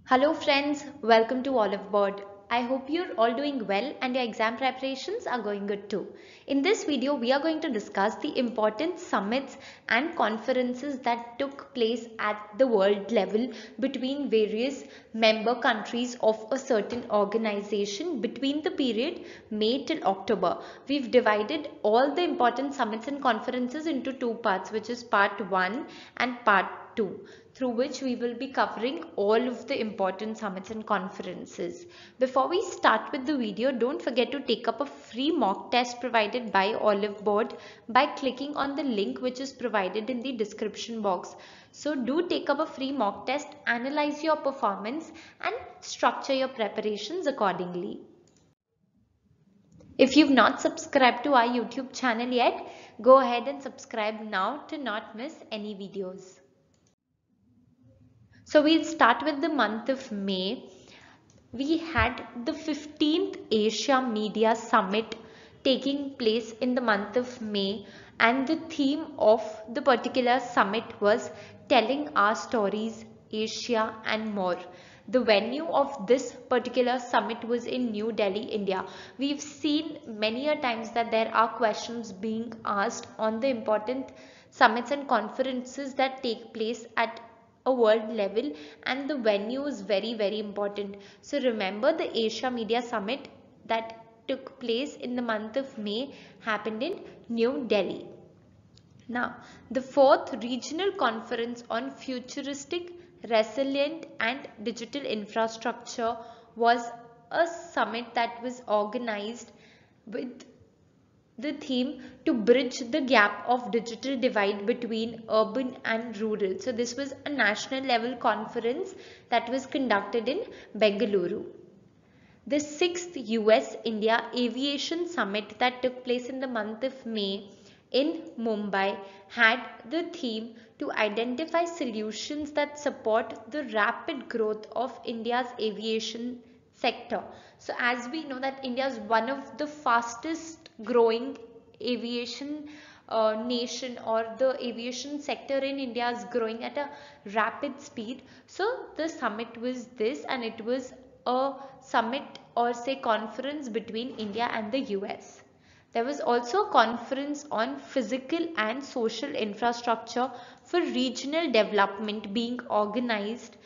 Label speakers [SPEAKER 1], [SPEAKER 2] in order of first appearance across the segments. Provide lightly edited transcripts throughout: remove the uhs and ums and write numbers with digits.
[SPEAKER 1] Hello friends, welcome to Oliveboard. I hope you're all doing well and your exam preparations are going good too. In this video, we are going to discuss the important summits and conferences that took place at the world level between various member countries of a certain organization between the period May till October. We've divided all the important summits and conferences into two parts, which is part 1 and part 2, through which we will be covering all of the important summits and conferences. Before we start with the video, don't forget to take up a free mock test provided by Oliveboard by clicking on the link which is provided in the description box. So do take up a free mock test, analyze your performance and structure your preparations accordingly. If you've not subscribed to our YouTube channel yet, go ahead and subscribe now to not miss any videos. So we'll start with the month of May. We had the 15th Asia Media Summit taking place in the month of May, and the theme of the particular summit was Telling Our Stories, Asia and More. The venue of this particular summit was in New Delhi, India. We've seen many a times that there are questions being asked on the important summits and conferences that take place at a world level, and the venue is very important. So remember, the Asia Media Summit that took place in the month of May happened in New Delhi. Now, the 4th Regional Conference on Futuristic, Resilient and Digital Infrastructure was a summit that was organized with the theme to bridge the gap of digital divide between urban and rural. So this was a national level conference that was conducted in Bengaluru. The 6th US-India Aviation Summit that took place in the month of May in Mumbai had the theme to identify solutions that support the rapid growth of India's aviation sector. So as we know that India is one of the fastest growing aviation nation, or the aviation sector in India is growing at a rapid speed. So the summit was this, and it was a summit or say conference between India and the US. There was also a conference on physical and social infrastructure for regional development being organized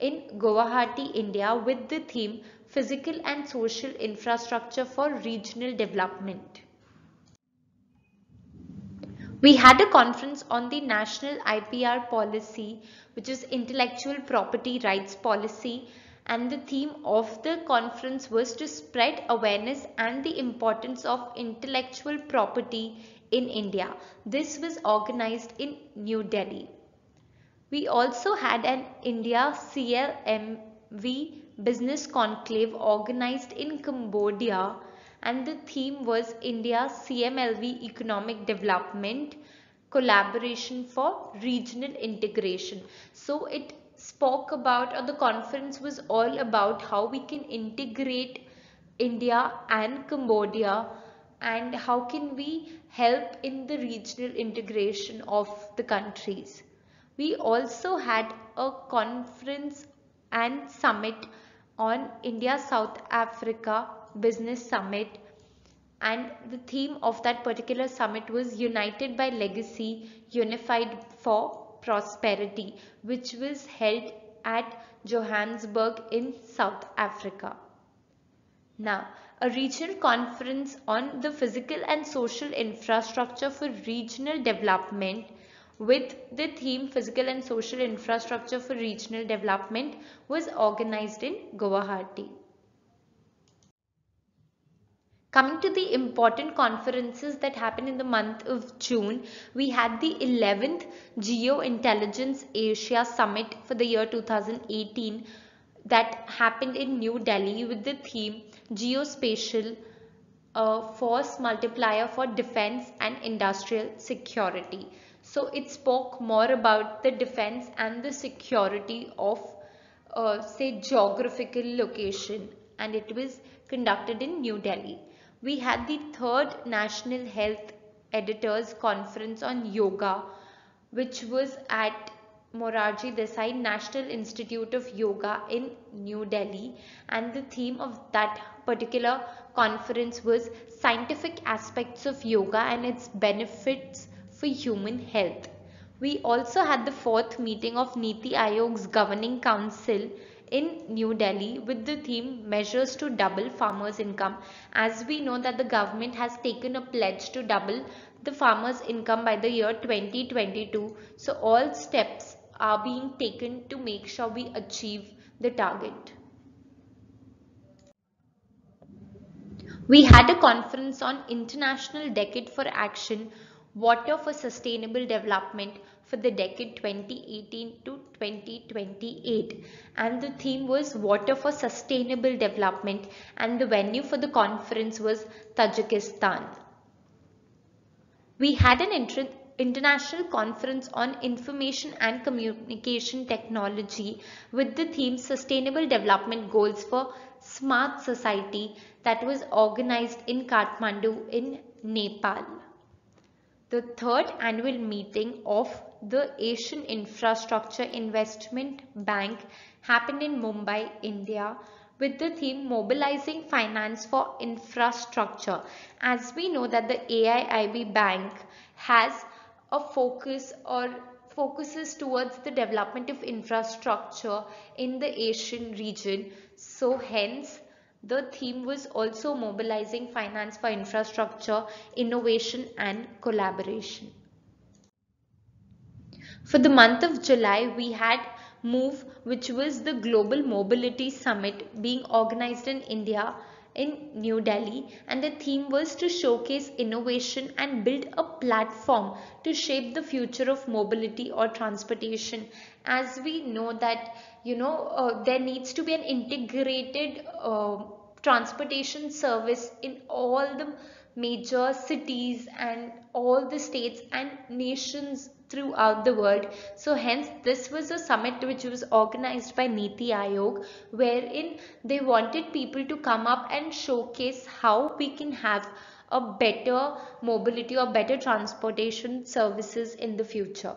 [SPEAKER 1] in Guwahati, India, with the theme Physical and Social Infrastructure for Regional Development. We had a conference on the National IPR policy, which is Intellectual Property Rights Policy, and the theme of the conference was to spread awareness and the importance of intellectual property in India. This was organized in New Delhi. We also had an India CLMV Business Conclave organized in Cambodia, and the theme was India CMLV Economic Development Collaboration for Regional Integration. So it spoke about, or the conference was all about, how we can integrate India and Cambodia and how can we help in the regional integration of the countries. We also had a conference and summit on India South Africa Business Summit, and the theme of that particular summit was United by Legacy, Unified for Prosperity, which was held at Johannesburg in South Africa. Now, a regional conference on the physical and social infrastructure for regional development with the theme Physical and Social Infrastructure for Regional Development was organized in Guwahati. Coming to the important conferences that happened in the month of June, we had the 11th Geo-Intelligence Asia Summit for the year 2018 that happened in New Delhi with the theme Geospatial Force Multiplier for Defense and Industrial Security. So it spoke more about the defense and the security of say geographical location, and it was conducted in New Delhi. We had the 3rd National Health Editors Conference on Yoga, which was at Morarji Desai National Institute of Yoga in New Delhi, and the theme of that particular conference was Scientific Aspects of Yoga and its Benefits for Human Health. We also had the fourth meeting of Niti Aayog's Governing Council in New Delhi with the theme Measures to Double Farmers' Income. As we know that the government has taken a pledge to double the farmers' income by the year 2022. So all steps are being taken to make sure we achieve the target. We had a conference on International Decade for Action, Water for Sustainable Development for the decade 2018 to 2028, and the theme was Water for Sustainable Development, and the venue for the conference was Tajikistan. We had an international conference on information and communication technology with the theme Sustainable Development Goals for Smart Society, that was organized in Kathmandu in Nepal. The third annual meeting of the Asian Infrastructure Investment Bank happened in Mumbai, India, with the theme Mobilizing Finance for Infrastructure. As we know that the AIIB Bank has a focuses towards the development of infrastructure in the Asian region. So hence the theme was also mobilizing finance for infrastructure, innovation and collaboration. For the month of July, we had MOVE, which was the Global Mobility Summit being organized in India in New Delhi, and the theme was to showcase innovation and build a platform to shape the future of mobility or transportation. As we know that there needs to be an integrated transportation service in all the major cities and all the states and nations throughout the world. So hence this was a summit which was organized by Niti Aayog, wherein they wanted people to come up and showcase how we can have a better mobility or better transportation services in the future.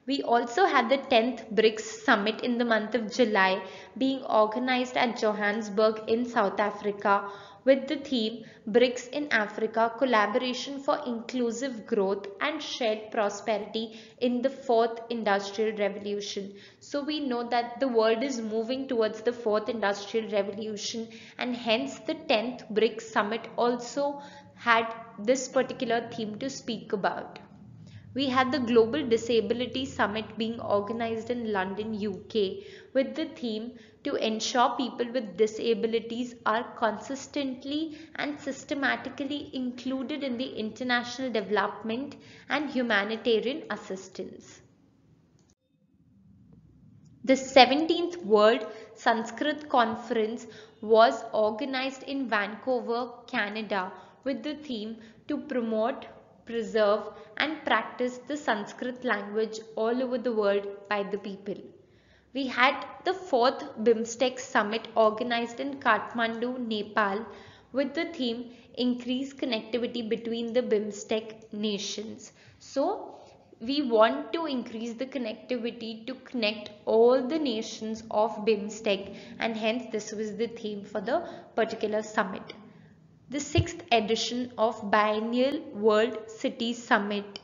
[SPEAKER 1] We also had the 10th BRICS Summit in the month of July being organized at Johannesburg in South Africa with the theme BRICS in Africa, Collaboration for Inclusive Growth and Shared Prosperity in the Fourth Industrial Revolution. So we know that the world is moving towards the Fourth Industrial Revolution, and hence the 10th BRICS Summit also had this particular theme to speak about. We had the Global Disability Summit being organized in London, UK, with the theme to ensure people with disabilities are consistently and systematically included in the international development and humanitarian assistance. The 17th World Sanskrit Conference was organized in Vancouver, Canada, with the theme to promote, preserve and practice the Sanskrit language all over the world by the people. We had the 4th BIMSTEC Summit organized in Kathmandu, Nepal, with the theme Increase Connectivity between the BIMSTEC nations. So we want to increase the connectivity to connect all the nations of BIMSTEC, and hence this was the theme for the particular summit. The 6th edition of Biennial World City Summit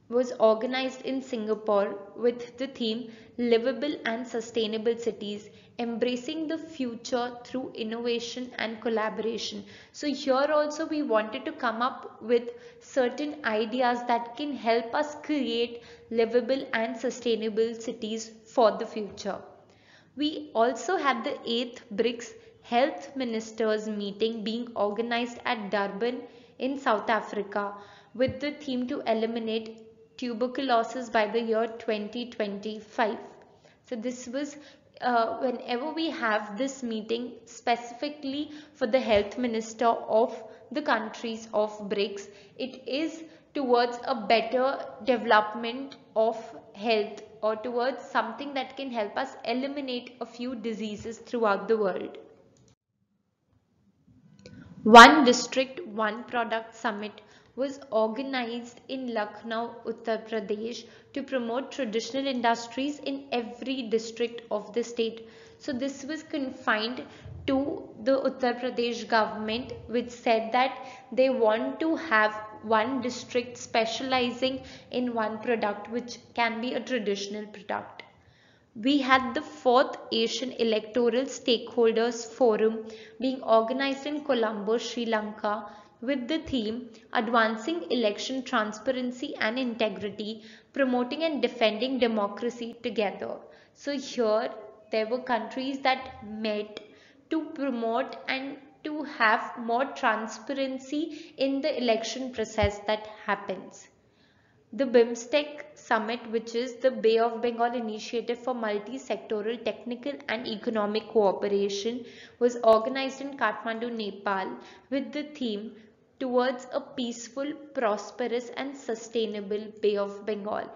[SPEAKER 1] was organized in Singapore with the theme Livable and Sustainable Cities, Embracing the Future Through Innovation and Collaboration. So here also we wanted to come up with certain ideas that can help us create livable and sustainable cities for the future. We also had the 8th BRICS Health Ministers meeting being organized at Durban in South Africa with the theme to eliminate tuberculosis by the year 2025. So this was whenever we have this meeting specifically for the health minister of the countries of BRICS, it is towards a better development of health or towards something that can help us eliminate a few diseases throughout the world. One District, One Product Summit was organized in Lucknow, Uttar Pradesh to promote traditional industries in every district of the state. So this was confined to the Uttar Pradesh government, which said that they want to have one district specializing in one product, which can be a traditional product. We had the 4th Asian Electoral Stakeholders Forum being organized in Colombo, Sri Lanka, with the theme Advancing Election Transparency and Integrity, Promoting and Defending Democracy Together. So here there were countries that met to promote and to have more transparency in the election process that happens. The BIMSTEC Summit, which is the Bay of Bengal Initiative for Multi-Sectoral Technical and Economic Cooperation, was organized in Kathmandu, Nepal, with the theme Towards a Peaceful, Prosperous and Sustainable Bay of Bengal.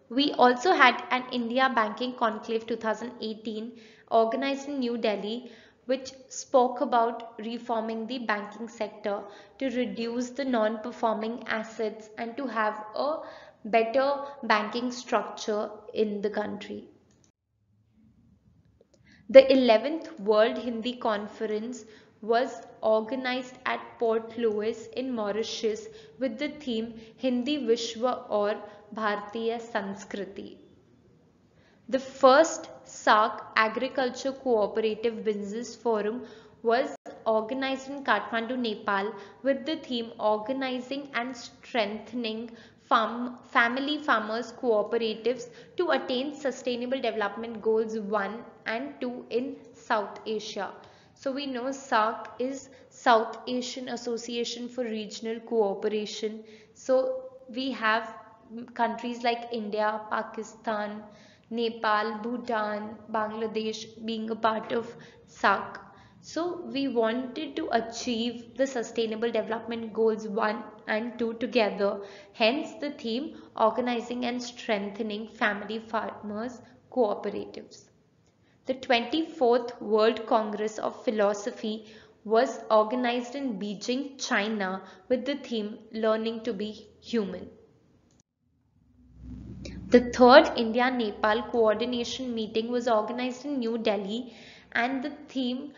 [SPEAKER 1] We also had an India Banking Conclave 2018 organized in New Delhi, which spoke about reforming the banking sector to reduce the non-performing assets and to have a better banking structure in the country. The 11th World Hindi Conference was organized at Port Louis in Mauritius with the theme Hindi Vishwa or Bharatiya Sanskriti. The first SAARC Agriculture Cooperative Business Forum was organized in Kathmandu, Nepal with the theme Organizing and Strengthening Family Farmers Cooperatives to Attain Sustainable Development Goals 1 and 2 in South Asia. So we know SAARC is South Asian Association for Regional Cooperation. So we have countries like India, Pakistan, Nepal, Bhutan, Bangladesh being a part of SAARC. So we wanted to achieve the Sustainable Development Goals 1 and 2 together. Hence the theme Organizing and Strengthening Family Farmers Cooperatives. The 24th World Congress of Philosophy was organized in Beijing, China with the theme Learning to be Human. The 3rd India-Nepal Coordination Meeting was organized in New Delhi, and the theme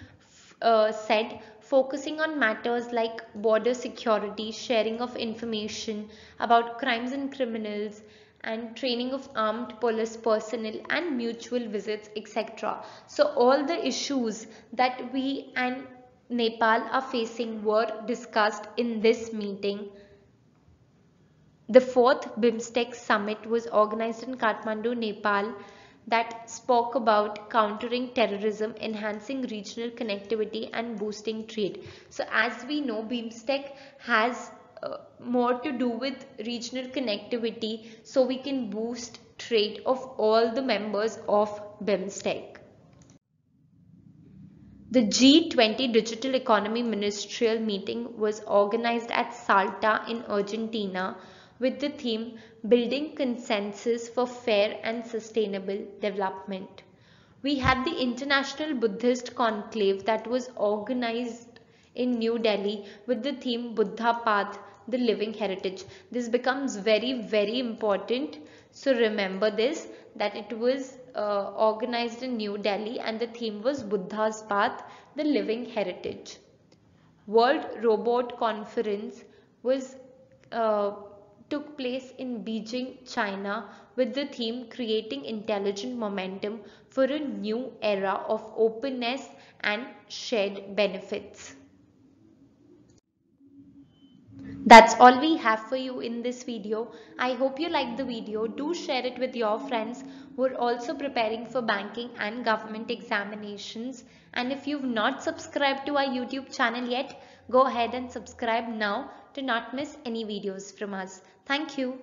[SPEAKER 1] said focusing on matters like border security, sharing of information about crimes and criminals, and training of armed police personnel and mutual visits, etc. So all the issues that we and Nepal are facing were discussed in this meeting. The 4th BIMSTEC Summit was organized in Kathmandu, Nepal, that spoke about countering terrorism, enhancing regional connectivity and boosting trade. So as we know, BIMSTEC has more to do with regional connectivity, so we can boost trade of all the members of BIMSTEC. The G20 Digital Economy Ministerial Meeting was organized at Salta in Argentina with the theme Building Consensus for Fair and Sustainable Development. We had the International Buddhist Conclave that was organized in New Delhi with the theme Buddha Path, the Living Heritage. This becomes very, very important. So remember this, that it was organized in New Delhi and the theme was Buddha's Path, the Living Heritage. World Robot Conference was took place in Beijing, China with the theme Creating Intelligent Momentum for a New Era of Openness and Shared Benefits. That's all we have for you in this video. I hope you liked the video. Do share it with your friends who are also preparing for banking and government examinations. And if you've not subscribed to our YouTube channel yet, go ahead and subscribe now to not miss any videos from us. Thank you.